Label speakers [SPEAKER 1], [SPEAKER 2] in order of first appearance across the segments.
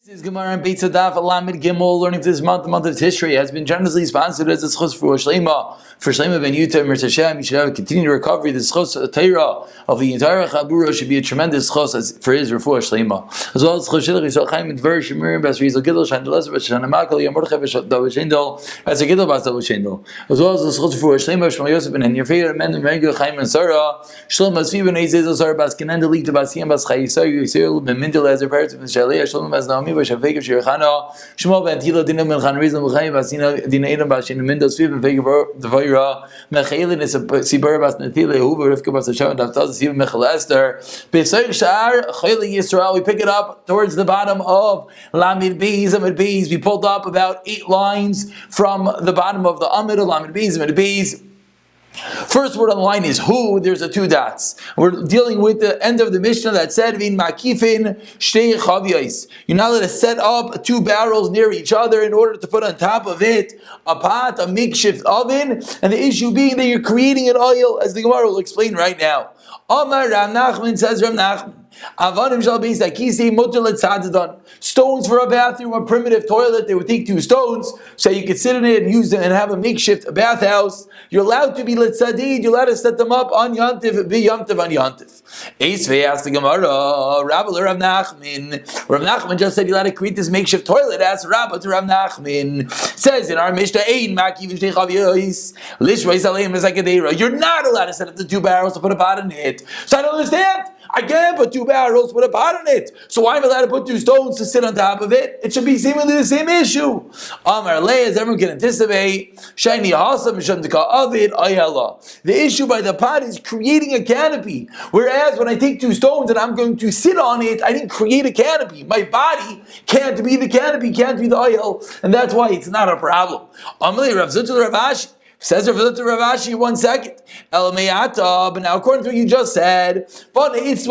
[SPEAKER 1] This is Gemara and Beitzah Daf Alamid Gimel. Learning for this month, the month of history, has been generously sponsored as a schos for Shleima. For Shleima ben Yuta and Mirz Hashem, you should have a continued recovery. The schos Torah of the entire Chabura should be a tremendous schos for his refuah Shleima. As well as schos Shilach Yisrael Chaim and Ver Shemirim Bas Rizal Gidol Shan Delesa Bas Shan Amakal Yom Mordechai Bas Shendel Bas Gidol Bas Shendel. As well as the schos for Shleima Shmuel Yosef ben Henyer and Mendel Megil Chaim and Sarah Shlomo Svi ben Ezezel Sarah Bas Kenan Delit Bas Yam Bas Chayisa Yisrael ben Mindel Ezer Parents ben Shalei Shlomo Bas Naomi Bas Shavek Shirchana Shmuel ben Tila Dinam ben Chan Rizal B'Chaim Bas Dina Edom Bas Shin Mindel Svi ben Vegel Devayra Mechailin is a Sibur Bas Natile Huber Rivka Bas Hashem and Daftaz Svi Mechel Esther B'Sayich Shar Chayli Yisrael. We pick it up towards the bottom of Lamid Beis Amid Beis. We pulled up about 8 lines from the bottom of the Amid of Lamid Beis Amid Beis. First word on the line is who. There's a 2 dots. We're dealing with the end of the Mishnah that said, "Vin makifin shtei chavyos." You're not allowed to set up 2 barrels near each other in order to put on top of it a pot, a makeshift oven, and the issue being that you're creating an oil, as the Gemara will explain right now. Amar Rav Nachman, says Rav Nachman, Avanim shall be sakisi mutar letzadadon. Stones for a bathroom, a primitive toilet. They would take 2 stones so you could sit in it and use them and have a makeshift bathhouse. You're allowed to be letzadid. You're allowed to set them up on yantiv, be yantiv on yantiv. Eisvei asked the Gemara, Rabbi Rav Nachman. Rav Nachman just said you're allowed to create this makeshift toilet. Ask Rabbi to Rav Nachman. Says in our Mishnah, Ein maki v'shtei chaviyos lishvei saleim esakadera. You're not allowed to set up the 2 barrels to put a pot in it. So I don't understand. I can't put 2 barrels with a pot in it. So why am I allowed to put 2 stones to sit on top of it? It should be seemingly the same issue. Amar Le, as everyone can anticipate, Shiny Hasam Mishantika Avid Ayala. The issue by the pot is creating a canopy. Whereas when I take 2 stones and I'm going to sit on it, I didn't create a canopy. My body can't be the canopy, can't be the oil, and that's why it's not a problem. Amalei Rav Zutul Rav Ashi. Says Rav Ashi, 1 second. But now according to what you just said, if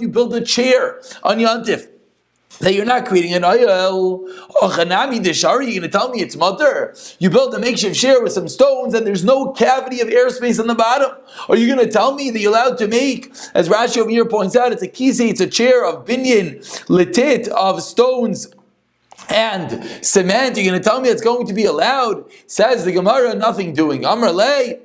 [SPEAKER 1] you build a chair on Yantif, that you're not creating an oil. You're going to tell me it's mutter? You build a makeshift chair with some stones and there's no cavity of airspace on the bottom. Or you're going to tell me that you're allowed to make, as Rashi over here points out, it's a kisei, it's a chair of binyan, litit, of stones and cement. You're going to tell me it's going to be allowed? Says the Gemara, nothing doing. Amar lei.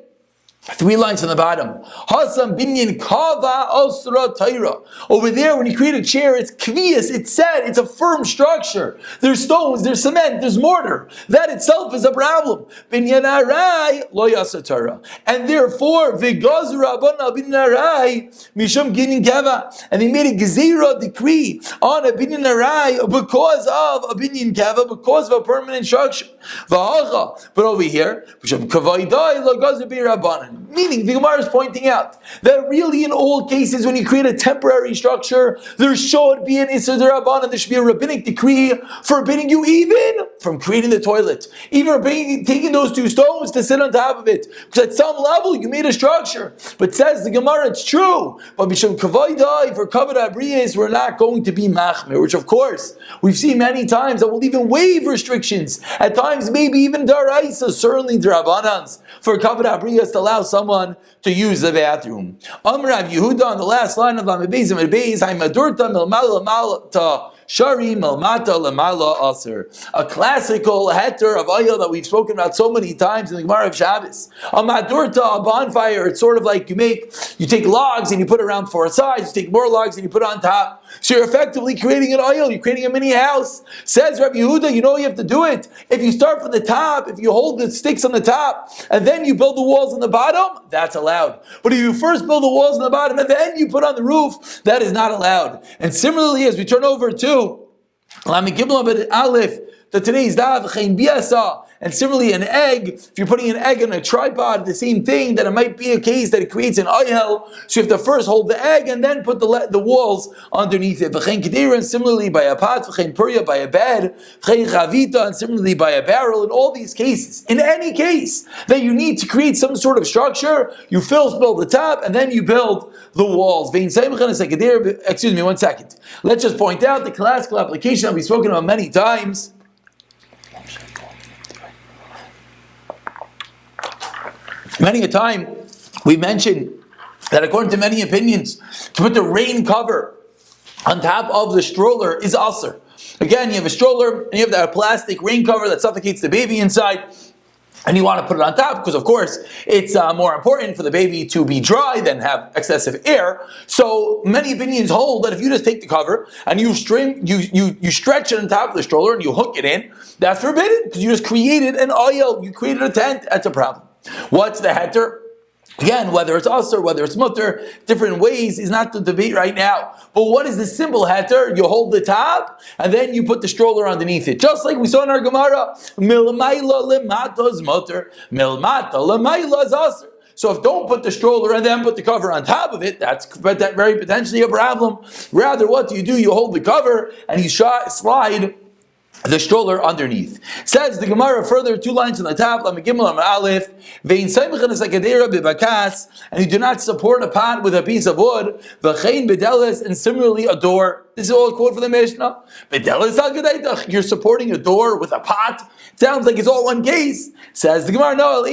[SPEAKER 1] 3 lines from the bottom. Hasam binyan kava osra taira. Over there, when you create a chair, it's kvias, it's set, it's a firm structure. There's stones, there's cement, there's mortar. That itself is a problem. Binyan arai lo yasatara. And therefore, v'gazra abana binyan arai mishum ginin kava. And they made a gezira decree on a binyan arai because of a binyan kava, because of a permanent structure. But over here, mishum kavaydai lo gazra birabana. Meaning, the Gemara is pointing out that really in all cases when you create a temporary structure, there should be an Issur D'Rabbanan, and there should be a rabbinic decree forbidding you even from creating the toilet, even taking those 2 stones to sit on top of it. Because at some level you made a structure. But says the Gemara, it's true. But Bisham Kavaydai, for Kavod Abriyas, we're not going to be Machmer, which of course we've seen many times that will even waive restrictions. At times maybe even Daraisa, certainly D'Rabbanans, for Kavod Abriyas to allow someone to use the bathroom. Rav Yehuda on the last line of Lamid Beis Amid Beis, Haimadurta milmala malta shari milmata lemala aser. A classical heter of oil that we've spoken about so many times in the Gemara of Shabbos. A madurta, a bonfire, it's sort of like you take logs and you put around 4 sides, you take more logs and you put on top. So you're effectively creating an oil, you're creating a mini house. Says Rabbi Yehuda, you know you have to do it. If you start from the top, if you hold the sticks on the top, and then you build the walls on the bottom, that's allowed. But if you first build the walls on the bottom and then you put on the roof, that is not allowed. And similarly, as we turn over to Lamid Gimel Aleph, the today's Daf Chaim Biasa, and similarly an egg, if you're putting an egg on a tripod, the same thing, that it might be a case that it creates an oil, so you have to first hold the egg and then put the walls underneath it. V'chein kedera, and similarly by a pot, v'chein purya, by a bed, v'chein chavita, and similarly by a barrel. In all these cases, in any case that you need to create some sort of structure, you first build the top and then you build the walls. Excuse me, 1 second. Let's just point out the classical application that we've spoken about many times. Many a time we mentioned that according to many opinions, to put the rain cover on top of the stroller is aser. Again, you have a stroller and you have that plastic rain cover that suffocates the baby inside, and you want to put it on top because, of course, it's more important for the baby to be dry than have excessive air. So many opinions hold that if you just take the cover and you stretch it on top of the stroller and you hook it in, that's forbidden because you just created an oil, you created a tent. That's a problem. What's the heter? Again, whether it's aser, whether it's mutter, different ways is not the debate right now. But what is the simple heter? You hold the top, and then you put the stroller underneath it. Just like we saw in our Gemara, milmayla lemata is mutter, milmata lemayla is aser. So if don't put the stroller and then put the cover on top of it, that's very potentially a problem. Rather, what do? You hold the cover and you slide the stroller underneath. Says the Gemara further, 2 lines on the top, and you do not support a pot with a piece of wood, and similarly a door. This is all a quote from the Mishnah. You're supporting a door with a pot. Sounds like it's all one case. Says the Gemara, no,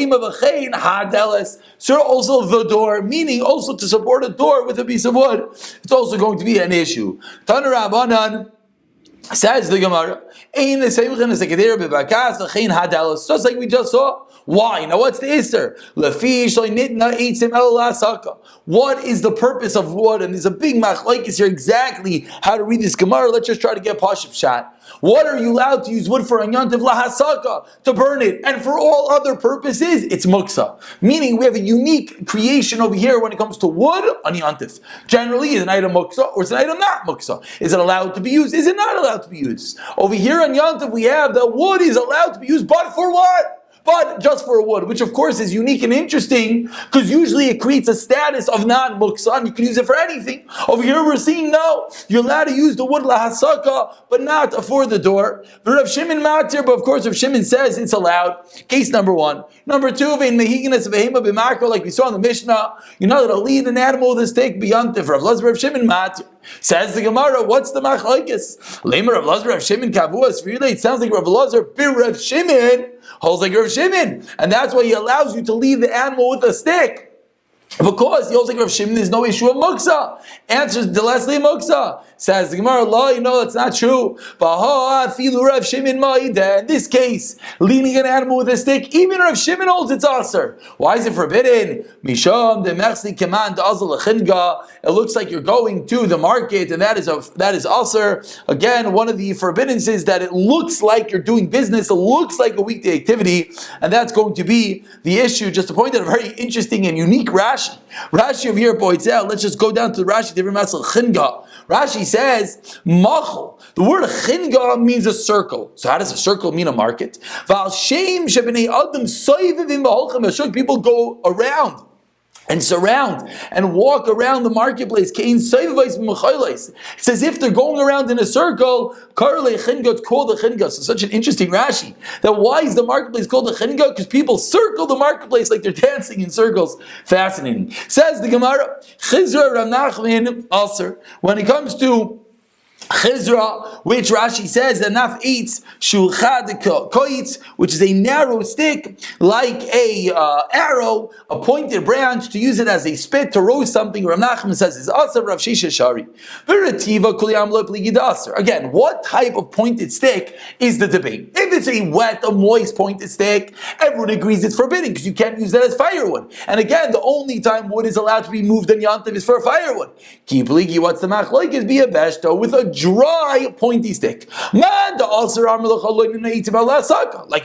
[SPEAKER 1] so also the door, meaning also to support a door with a piece of wood, it's also going to be an issue. Tana Rabbanan, says the Gemara, just like we just saw. Why? Now what's the Isser? What is the purpose of wood? And there's a big machlokes here exactly how to read this Gemara. Let's just try to get Pashut shot. What are you allowed to use wood for? A yantiv lahasaka, to burn it, and for all other purposes, it's muksa. Meaning we have a unique creation over here when it comes to wood on yantiv. Generally, is an item muksa or is an item not muksa? Is it allowed to be used? Is it not allowed to be used? Over here on yantiv, we have that wood is allowed to be used, but for what? But just for wood, which of course is unique and interesting, because usually it creates a status of non-muksan. You can use it for anything. Over here we're seeing, no, you're allowed to use the wood lahasaka, but not for the door. But Rav Shimon matir, but of course Rav Shimon says it's allowed. Case number 1. Number 2, like we saw in the Mishnah, you're not allowed to lead an animal with a stick beyond Rav Lazar Rav Shimon matir. Says the Gemara, what's the machlokes? Lemer Rav Lazar Rav Shimon kavuas. Really, it sounds like Rav Lazar bir Rav Shimon holds like Rav Shimon, and that's why he allows you to leave the animal with a stick. Because he holds like Rav Shimon, there's no issue of muksa. Answers the lastly muksa. Says the Gemara, law, that's not true. In this case, leaning an animal with a stick, even Rav Shimon holds it's aser. Why is it forbidden? It looks like you're going to the market, and that is aser. Again, one of the forbiddens is that it looks like you're doing business, it looks like a weekday activity, and that's going to be the issue. Just to point out a very interesting and unique Rashi. Rashi over here points out, let's just go down to the Rashi, different masal chinga. Rashi says, machal. The word chinga means a circle. So how does a circle mean a market? People go around and surround and walk around the marketplace. It's as if they're going around in a circle. It's called a chinga. So such an interesting Rashi. That why is the marketplace called a chinga? Because people circle the marketplace like they're dancing in circles. Fascinating. Says the Gemara, Chizra Rav Nachman Aser. When it comes to Chizra, which Rashi says that Naf eats shulchad koitz, which is a narrow stick, like a arrow, a pointed branch, to use it as a spit to roast something. Rav Nachman says is aser. Rav Shisha Shari. Again, what type of pointed stick is the debate? If it's a wet, a moist pointed stick, everyone agrees it's forbidden because you can't use that as firewood. And again, the only time wood is allowed to be moved in Yantiv is for firewood. Kipligi, what's the machlokes? Be a beshto with a dry, pointy stick. Like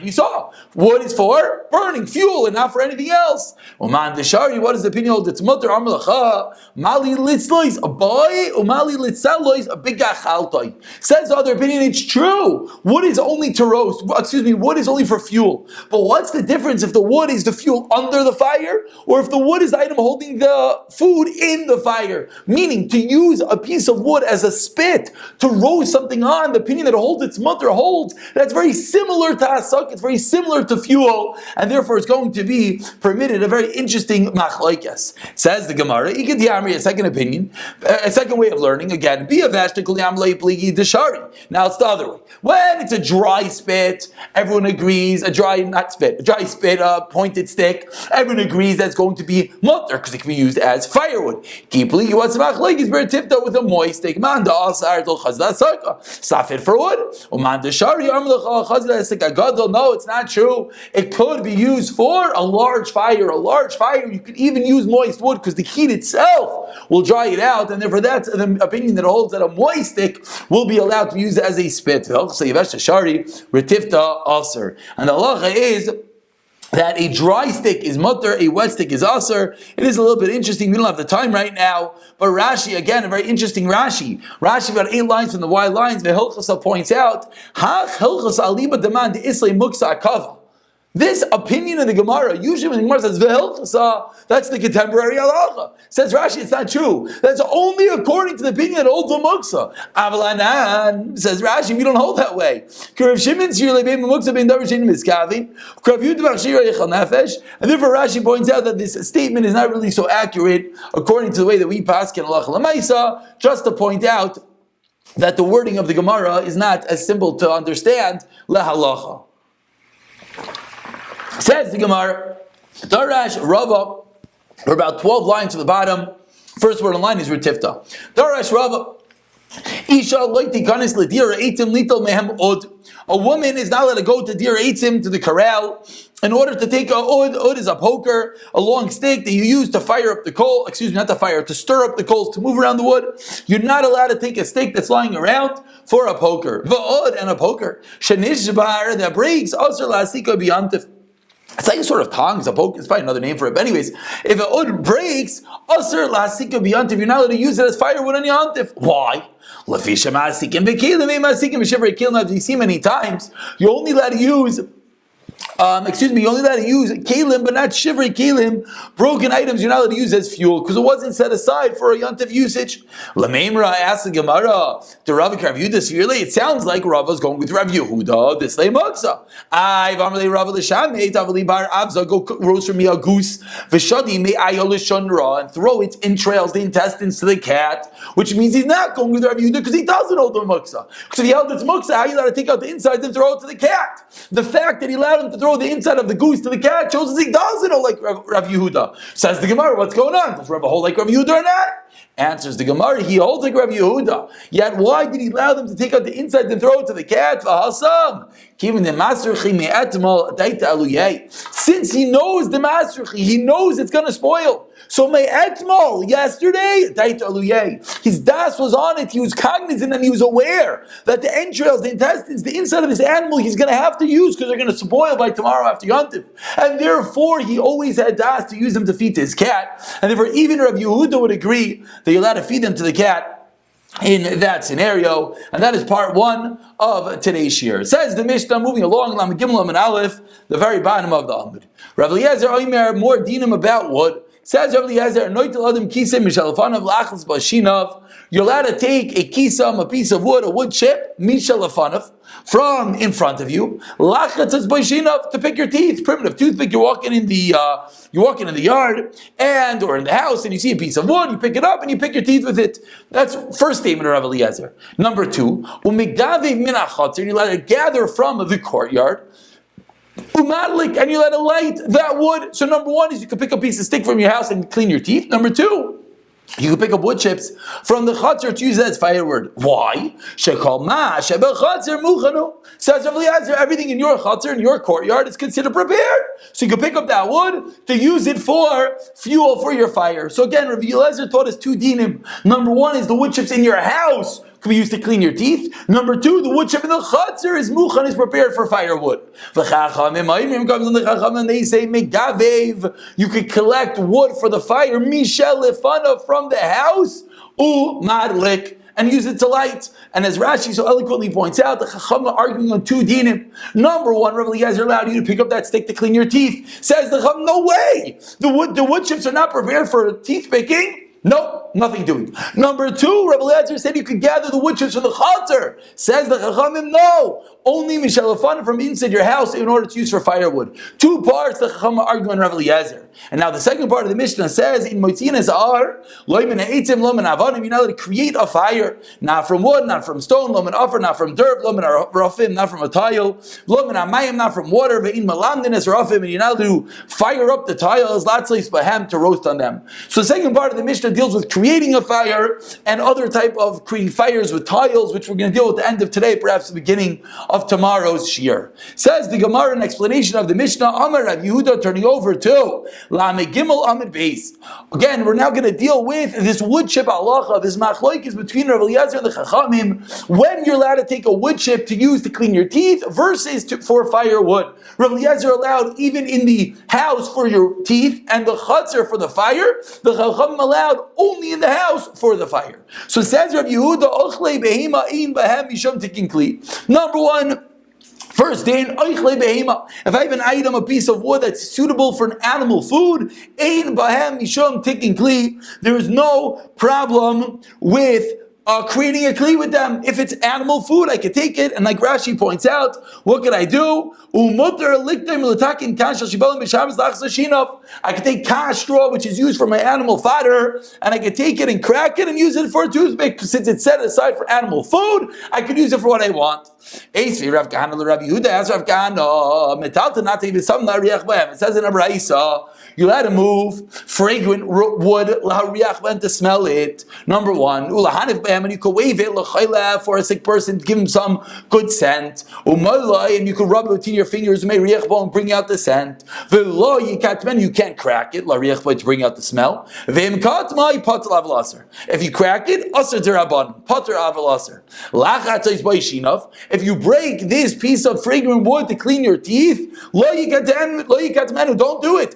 [SPEAKER 1] we saw, wood is for burning fuel and not for anything else. What is the opinion? It's mutter mali litzlois a boy, umali litzalois a big gachaltoi. Says the other opinion, it's true. Wood is only to roast. Wood is only for fuel. But what's the difference if the wood is the fuel under the fire, or if the wood is the item holding the food in the fire? Meaning to use a piece of wood as a spit to roast something on, the opinion that holds its mother holds, that's very similar to asuk, it's very similar to fuel, and therefore it's going to be permitted. A very interesting machlokes. Says the Gemara, a second opinion, a second way of learning, again, be a vashtikul yamlei pligi deshari. Now it's the other way. When it's a dry spit, everyone agrees, a dry spit, pointed stick, everyone agrees that's going to be mutter because it can be used as firewood. Keeply, what's machlokes bertifta with a moist stick? Manda asar dol chazda sarka. Safed for wood. Umanda shari armlach chazda stick agadol. No, it's not true. It could be used for a large fire. A large fire, you could even use moist wood because the heat itself will dry it out, and therefore that's the opinion that holds that a moist stick will be allowed to be used as a spit. And the halacha is that a dry stick is mutter, a wet stick is aser. It is a little bit interesting. We don't have the time right now, but Rashi, again, a very interesting Rashi. Rashi, about 8 lines from the wide lines, Vehilchasa points out, Hach hilchas aliba demand islay muksa akava. This opinion of the Gemara, usually when the Gemara says Vehilchasa, that's the contemporary halacha. Says Rashi, it's not true. That's only according to the opinion that holds the muksa. Avalanan, says Rashi, we don't hold that way. And therefore Rashi points out that this statement is not really so accurate according to the way that we paskin halacha l'maisa, just to point out that the wording of the Gemara is not as simple to understand lehalacha. Says the Gemara, Darash Rava, we're about 12 lines to the bottom. First word in line is Retifta. Darash Rava, Isha loiti kanis ledira eitzim lital mehem od. A woman is not allowed to go to dir eitzim, to the corral, in order to take a od. Od is a poker, a long stick that you use to fire up the coal. Excuse me, not to fire, to stir up the coals, to move around the wood. You're not allowed to take a stick that's lying around for a poker. Va'od and a poker. Shenishbar that breaks also lasika biyantif. It's like a sort of tongs, a poke, it's probably another name for it. But anyways, if an ud breaks, asr lasika biyantif, you're not allowed to use it as firewood on yantif. Why? Lafisha masikim bekilim, masikim b'shivrei kilim, as we've seen many times. You're only allowed to use you're only allowed to use kalim, but not shivrei kalim. Broken items you're not allowed to use as fuel because it wasn't set aside for a yantiv usage. Lameimra asks the Gemara, the Rav Yehuda severely. It sounds like Rava's going with Rav Yehuda. This lay muksa. I v'amrei Rav l'shamei tavali bar avza, go roast for me a goose. V'shadi me ayol l'shonra, and throw its entrails, the intestines, to the cat. Which means he's not going with Rav Yehuda because he doesn't hold the muksa. Because if he held its muksa, how are you allowed to take out the insides and throw it to the cat? The fact that he allowed him to throw the inside of the goose to the cat shows us he doesn't know like Rav Yehuda. Says the Gemara, what's going on? Does Rav hold like Rav Yehuda or not? Answers the Gemara, he holds like Rav Yehuda. Yet why did he allow them to take out the inside and throw it to the cat? Since he knows the masruchi, he knows it's going to spoil. So me'etmol, yesterday, his das was on it, he was cognizant and he was aware that the entrails, the intestines, the inside of this animal he's going to have to use because they're going to spoil by tomorrow after Yontif. And therefore he always had das to use them to feed to his cat. And therefore even Rav Yehuda would agree that you're allowed to feed them to the cat in that scenario, and that is part 1 of today's shir. It says the Mishnah, moving along, Lam Gimel and Aleph, the very bottom of the Amud. Rav Eliezer Omer, more dinim about wood. Says Rav Eliezer, Noitel Adam Kisem Mishalafanav Lachas Bashinav. You're allowed to take a kisam, a piece of wood, a wood chip, Mishalafanav, from in front of you. Lachas Bashinav, to pick your teeth. Primitive toothpick. You're walking in the yard or in the house, and you see a piece of wood. You pick it up and you pick your teeth with it. That's first statement of Rav Eliezer. Number 2, Umigave Minachatzer. You're allowed to gather from the courtyard. Umadlik, and you let it light that wood. So number 1 is you can pick a piece of stick from your house and clean your teeth. Number 2, you can pick up wood chips from the chatzar to use that as firewood. Why? Shekal ma shebel chatzar muchanu. Says Rav Eliezer, everything in your chatzar, in your courtyard, is considered prepared. So you can pick up that wood to use it for fuel for your fire. So again, Rav Eliezer taught us 2 dinim. Number 1 is the wood chips in your house can be used to clean your teeth. Number 2, the wood chip in the chatzar is muchan, is prepared for firewood. They say megavev, you could collect wood for the fire, mishel lefana, from the house, madlik, and use it to light. And as Rashi so eloquently points out, the Chacham are arguing on 2 dinim. Number 1, Rav Eliezer allowed you to pick up that stick to clean your teeth. Says the Chacham, no way! The wood chips are not prepared for teeth picking. No, nothing doing. Number two, Rabbi Eliezer said you could gather the wood chips from the chatzar. Says the Chachamim, no. Only mishalafan from inside your house in order to use for firewood. Two parts the Chachamim argue on Rabbi Eliezer. And now the second part of the Mishnah says, in Moitzin Azar, loimen ha'etzim, lomen avanim, you're not allowed to create a fire, not from wood, not from stone, lomen offer, not from dirt, lomen rafim, not from a tile, lomen amayim, not from water, ve'in malamdin es rafim, and you're not allowed to fire up the tiles, latzlis bahem, to roast on them. So the second part of the Mishnah deals with creating a fire and other type of creating fires with tiles, which we're going to deal with at the end of today, perhaps the beginning of tomorrow's shiur. Says the Gemara, an explanation of the Mishnah, Amar Rav Yehuda, turning over to Lame Gimel Amid Beis. Again, we're now going to deal with this wood chip halacha, this machlokes between Rav Eliezer and the Chachamim, when you're allowed to take a wood chip to use to clean your teeth versus for firewood. Rav Eliezer allowed even in the house for your teeth and the chutzner for the fire. The Chachamim allowed only in the house for the fire. So says Rav Yehuda, Ochle behema ein bahem mishum tikin kli. Number one, first, if I have an item, a piece of wood that's suitable for an animal food, ein bahem mishum tikin kli, there is no problem with creating a kli with them. If it's animal food, I could take it, and like Rashi points out, what could I do? I could take kash straw, which is used for my animal fodder, and I could take it and crack it and use it for a toothpick. Since it's set aside for animal food, I could use it for what I want. It says in a Beitzah, you had to move fragrant wood to smell it. Number one, and you could wave it for a sick person to give him some good scent. And you could rub it between your fingers and bring out the scent. You can't crack it to bring out the smell. If you crack it, if you break this piece of fragrant wood to clean your teeth, don't do it.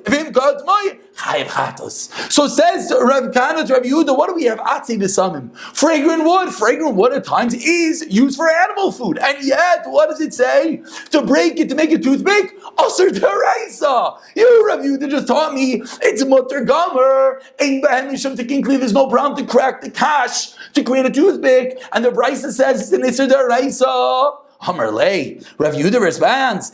[SPEAKER 1] So says Rav Kana to Rav Yehuda, what do we have? Fragrant wood at times is used for animal food. And yet, what does it say? To break it, to make a toothpick? Asur deraisa. You, Rav Yehuda, just taught me it's mutter gomer. There's no problem to crack the kash to create a toothpick. And the Beitzah says it's an Asur deraisa. Hamarlei, Rav Yehuda responds,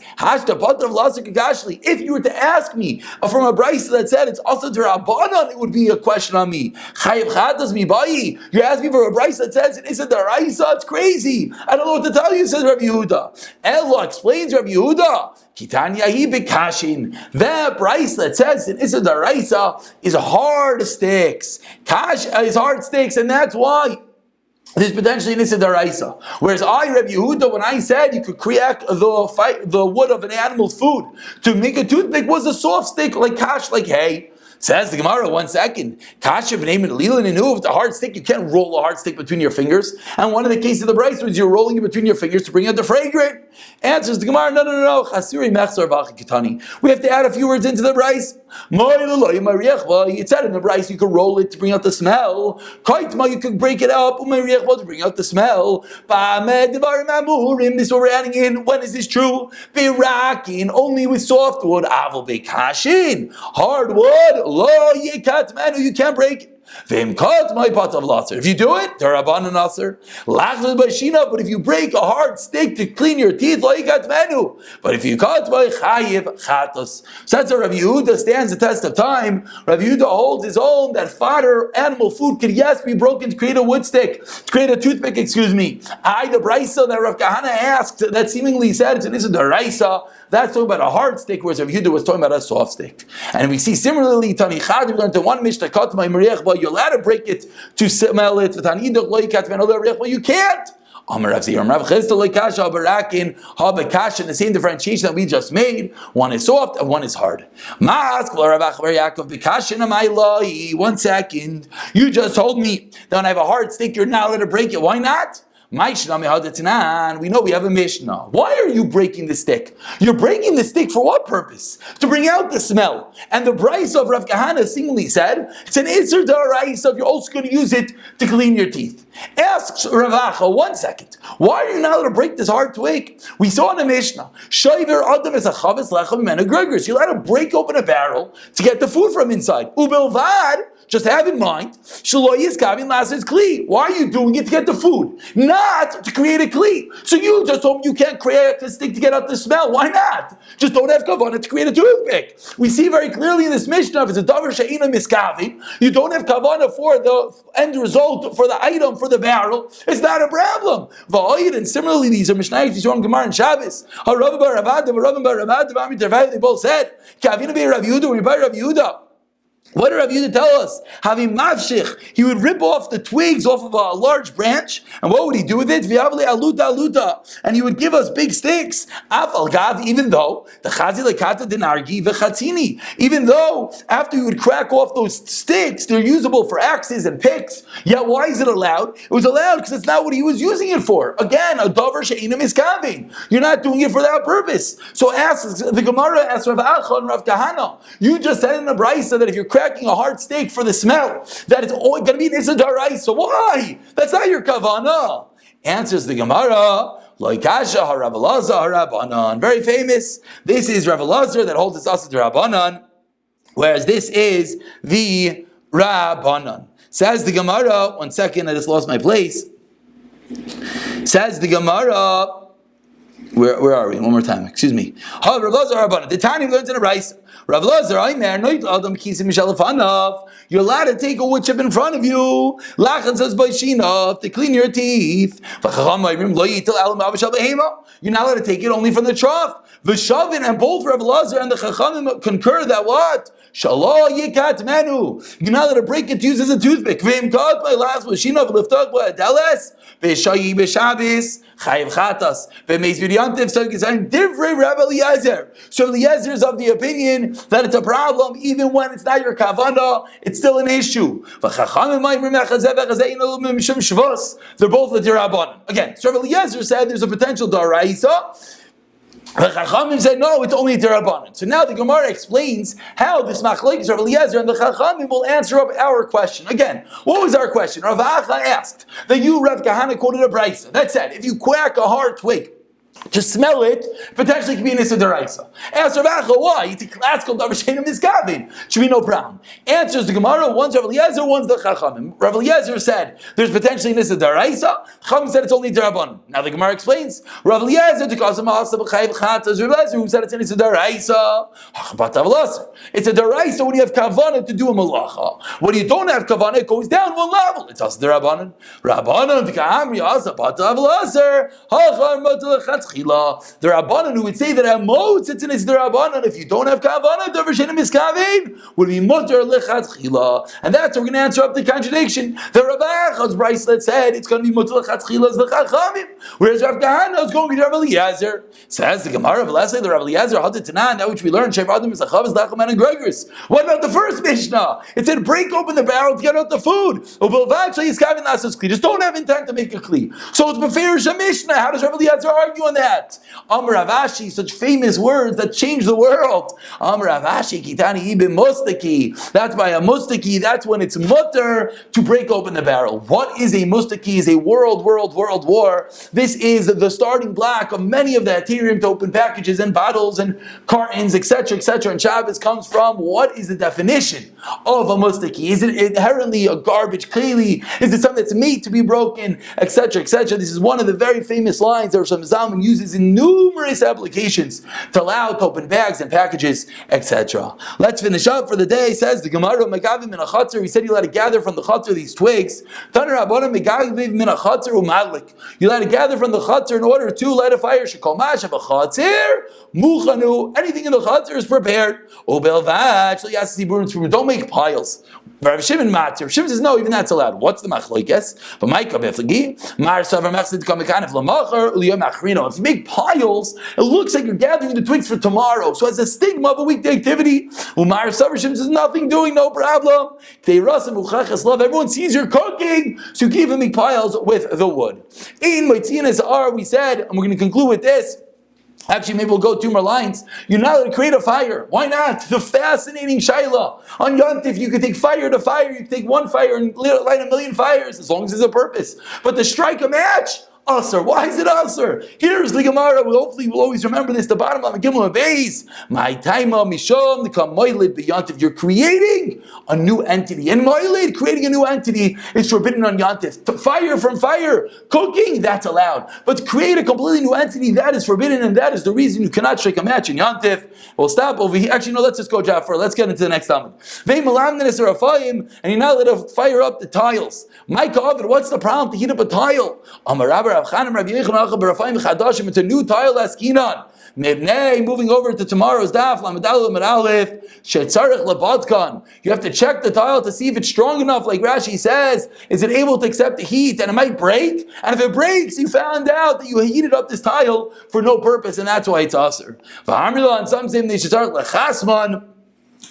[SPEAKER 1] if you were to ask me from a Beitzah that said it's also derabanan, it would be a question on me. You ask me for a Beitzah that says it's a deraisa, it's crazy. I don't know what to tell you, says Rav Yehuda. Ella explains Rav Yehuda, Kitanya hi bekashin. The Beitzah that says it is a deraisa is hard sticks. Kash is hard sticks, and that's why there's potentially Nisa Daraisa. Whereas I, Rabbi Yehuda, when I said you could crack the wood of an animal's food to make a toothpick, was a soft stick like kash, like hay. Says the Gemara, 1 second. Kasha b'nei lilin inu, the hard stick, you can't roll a hard stick between your fingers. And one of the cases of the Beitzah was you're rolling it between your fingers to bring out the fragrant. Answers the Gemara, no. Chasiri mechzor b'achi kitani. We have to add a few words into the Beitzah. It said in the Beitzah you could roll it to bring out the smell. Kaitma, you could break it up to bring out the smell. This is what we're adding in. When is this true? Birakin, only with soft wood. Aval bekashin, hard wood. Lo yikat manu, you can't break it. If you do it, derabanan aser. But if you break a hard stick to clean your teeth, lo yikat manu. But if you cut by chayiv chatos. So that's how Rav Yehuda stands the test of time. Rav Yehuda holds his own that fodder, animal food, could be broken to create a wood stick, to create a toothpick. The Beitzah that Rav Kahana asked, that seemingly said it's an issa deraisa. That's talking about a hard stick, whereas Rav Yehuda was talking about a soft stick. And we see similarly, Tani Chad, we learned to one Mishnah, you're allowed to break it to smell it, but you can't. The same differentiation that we just made, one is soft and one is hard. 1 second, you just told me that when I have a hard stick, you're not allowed to break it. Why not? We know we have a Mishnah. Why are you breaking the stick? You're breaking the stick for what purpose? To bring out the smell. And the Beitzah of Rav Kahana seemingly said, it's an Isser Daraisa, you're also going to use it to clean your teeth. Asks Ravacha, 1 second, why are you not allowed to break this hard twig? We saw in the Mishnah, Shayver Adam is a Chavis Lechem Mena Gregors. You're allowed to break open a barrel to get the food from inside. Ubelvad, Just have in mind, Shelo Yizkavin Lasses Kli. Why are you doing it to get the food? Not to create a Kli. So you just told me you can't create a stick to get out the smell. Why not? Just don't have kavanah to create a toothpick. We see very clearly in this Mishnah, if it's a davar she'ina miskavin, you don't have kavanah for the end result, for the item, for the barrel, it's not a problem. And similarly, these are Mishnayos, these are on Gemara and Shabbos. They both said, Kavina be Rav Yehuda, when you buy Rav Yehuda. What did Rav Yehuda tell us? Having mavshich, he would rip off the twigs off of a large branch, and what would he do with it? V'yavle aluta aluta, and he would give us big sticks. Afal gav, even though the chazi lekata dinargi v'chatzini, even though after you would crack off those sticks, they're usable for axes and picks. Yet why is it allowed? It was allowed because it's not what he was using it for. Again, a davar she'ina miskavin. You're not doing it for that purpose. So the Gemara asks Rav Acha and Rav Kahana. You just said in the Beitzah that if you're cracking a hard steak for the smell, that it's only going to be Nisa Daraisa. So why? That's not your kavanah. Answers the Gemara, Loikasha harav Elazar harabanan. Very famous. This is Rav Elazar that holds this also to Rabbanan, whereas this is the Rabbanan. Says the Gemara, one second, I just lost my place. Says the Gemara, where are we? One more time, excuse me. Rav Elazar harabanan. The Tanya learns in a rice. Rav Elazar, you're allowed to take a wood chip in front of you. Lachan says to clean your teeth. You're not allowed to take it only from the trough. V'shavin, and both Rav Elazar and the Chachamim concur that what? Shalo yikat menu. You're not allowed to break it to use as a toothpick. V'im kat by last v'shinav liftach b'adeles v'shayi b'shabis chayiv chatas v'meis v'riyantiv v'savgizayin divrei Rav Eliezer. So Eliezer is of the opinion that it's a problem even when it's not your kavanah, it's still an issue. They're both the dirabanan. Again, so Rav Eliezer said there's a potential daraisa. The Chachamim said no, it's only derabanan. So now the Gemara explains how this machlokes Rav Eliezer and the Chachamim will answer up our question. Again, what was our question? Rav Acha asked that you, Rav Kahana, quoted a Beitzah that said if you crack a hard twig to smell it, potentially can be an Issa Daraisa. Ask Rav Acha, why? It's a classical Davar She'ina Miskavin. Should be no problem. Answers the Gemara, one's Rav Eliezer, one's the Chachamim. Rav Eliezer said there's potentially an Issa Daraisa. Chachamim said it's only Darabanan. Now the Gemara explains. Rav Eliezer who said it's an Issa Daraisa. It's a Daraisa when you have Kavanah to do a Malacha. When you don't have Kavanah, it goes down one level. It's also Darabanan. Rabbanan, the Ka'amri, Asa, Bata Avlasar, Hachar, Matalachatz. The Rabbanan who would say that at most it's an Isdar Rabbanan, if you don't have Kavanah, Davar She'ina Miskavin, would be Mutter Lechatchila. And that's where we're going to answer up the contradiction. The Rav Acha's Beitzah said it's going to be Mutter Lechatchila as the Chachamim, whereas Rav Kahana is going to be Rav Eliezer. Says the Gemara of Leslie, the Rav Eliezer, Haditanan, that which we learned, Shev Adam is Achavas, Lachaman, and Gregorus. What about the first Mishnah? It said break open the barrel to get out the food. Just don't have intent to make a Kli. So it's Beferish a Mishnah. How does Rav Eliezer argue on that? Amr Avashi, such famous words that change the world. Amr Avashi, Kitani Ibn Mustaki. That's by a Mustaki, that's when it's mutter to break open the barrel. What is a Mustaki? Is a world war. This is the starting block of many of the Ethereum to open packages and bottles and cartons, etc., etc. And Shabbos comes from what is the definition of a Mustaki? Is it inherently a garbage keli? Is it something that's made to be broken, etc., etc.? This is one of the very famous lines that Rosh Hashanah uses in numerous applications to allow to open bags and packages, etc. Let's finish up for the day. Says the Gemara, Megavim min achatzer. We said you let to gather from the chatzer these twigs. Taner Rabbanan Megavim min achatzer u'madlik. You let to gather from the chatzer in order to light a fire. Shekol mash of a chatzer muchanu. Anything in the chatzer is prepared. Obelvach. Don't make piles. Rav Shimon Matzir. Shimon says no, even that's allowed. What's the machlokes? But my kabeflagi mar savar machzid kamikanev lamacher uliyom achrino. If you make piles, it looks like you're gathering the twigs for tomorrow. So it has a stigma of a weekday activity. Umar savar Shimon says nothing doing, no problem. Everyone sees you're cooking, so you keep them make piles with the wood. In Moitzinas are we said, and we're going to conclude with this. Actually, maybe we'll go 2 more lines. You're not allowed to create a fire. Why not? The fascinating Shaila. On Yontif, you can take fire to fire. You can take one fire and light a million fires, as long as there's a purpose. But to strike a match, Asr. Why is it Asr? Here's the Gemara. Hopefully we'll always remember this. The bottom of the Gimel base. My taima mishom nikam moilid b'yantiv. You're creating a new entity. And moilid, creating a new entity, is forbidden on yantiv. Fire from fire, cooking, that's allowed. But to create a completely new entity, that is forbidden, and that is the reason you cannot strike a match in yantiv. We'll stop over here. Actually, no, let's just go Jafar. Let's get into the next Talmud. And you're not allowed to fire up the tiles. What's the problem to heat up a tile? It's a new tile askinan. Moving over to tomorrow's daf, you have to check the tile to see if it's strong enough, like Rashi says. Is it able to accept the heat? And it might break. And if it breaks, you found out that you heated up this tile for no purpose, and that's why it's aser. And some say they should start lechasman.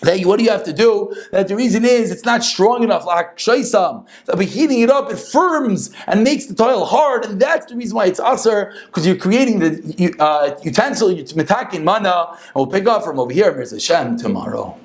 [SPEAKER 1] What do you have to do? That the reason is it's not strong enough. Like shaisam, that by heating it up, it firms and makes the tile hard, and that's the reason why it's aser, because you're creating the utensil. It's metakin mana, and we'll pick up from over here. Mirza Hashem tomorrow.